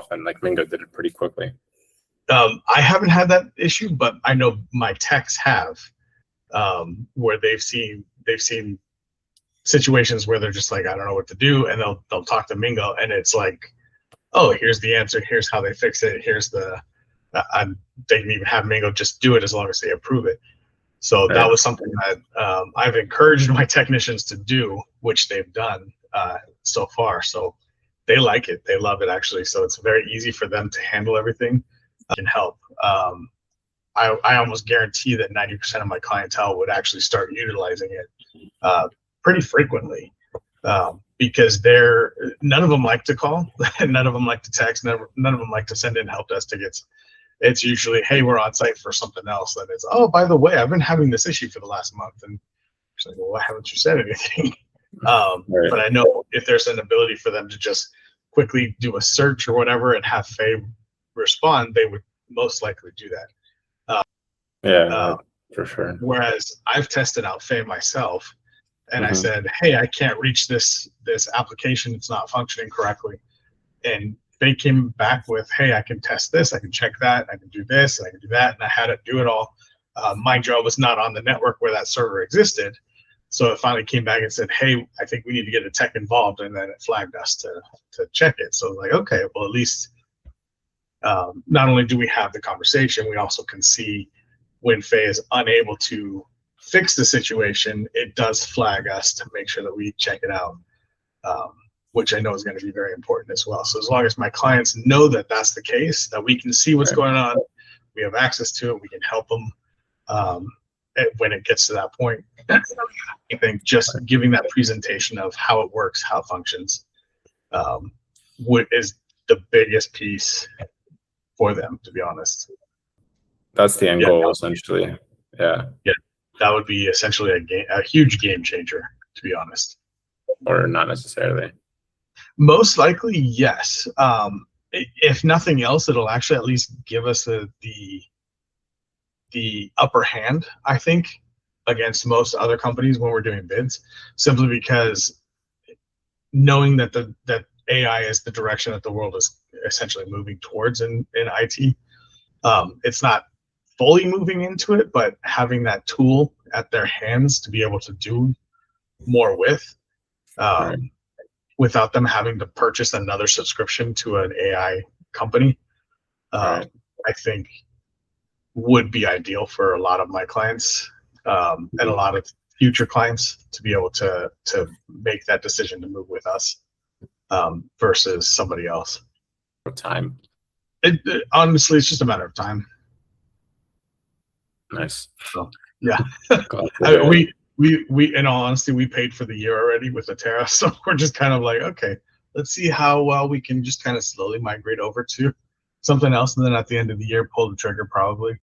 itself, and like Mingo did it pretty quickly. I haven't had that issue, but I know my techs have, where they've seen situations where they're just like, I don't know what to do, and they'll talk to Mingo, and it's like, oh, here's the answer, here's how they fix it, here's the they can even have Mingo just do it as long as they approve it. So that was something that I've encouraged my technicians to do, which they've done so far. So they like it, they love it actually. So it's very easy for them to handle everything. Can help. I almost guarantee that 90% of my clientele would actually start utilizing it pretty frequently, because none of them like to call, none of them like to text, none of them like to send in help desk tickets. It's usually, hey, we're on site for something else. And it's, oh, by the way, I've been having this issue for the last month. And it's like, well, why haven't you said anything? Right. But I know if there's an ability for them to just quickly do a search or whatever and have Faye respond, they would most likely do that. For sure. Whereas I've tested out Faye myself, and I said, hey, I can't reach this application, it's not functioning correctly. And they came back with, hey, I can test this, I can check that, I can do this, and I can do that, and I had to do it all. Mind you, I was not on the network where that server existed. So it finally came back and said, hey, I think we need to get a tech involved, and then it flagged us to check it. So like, okay, well, at least not only do we have the conversation, we also can see when Faye is unable to fix the situation, it does flag us to make sure that we check it out, which I know is going to be very important as well. So as long as my clients know that that's the case, that we can see what's going on, we have access to it, we can help them when it gets to that point. I think just giving that presentation of how it works, how it functions, is the biggest piece for them, to be honest. That's the end goal, essentially. Yeah, that would be essentially a huge game changer, to be honest. Or not necessarily. Most likely, yes. If nothing else, it'll actually at least give us the upper hand, I think, against most other companies when we're doing bids, simply because knowing that that AI is the direction that the world is essentially moving towards in IT. It's not fully moving into it, but having that tool at their hands to be able to do more with, without them having to purchase another subscription to an AI company, I think would be ideal for a lot of my clients, and a lot of future clients to be able to make that decision to move with us, versus somebody else. Time. Honestly, it's just a matter of time. Nice. So, yeah. We in all honesty, we paid for the year already with Atera, so we're just kind of like, okay, let's see how well we can just kind of slowly migrate over to something else, and then at the end of the year, pull the trigger probably.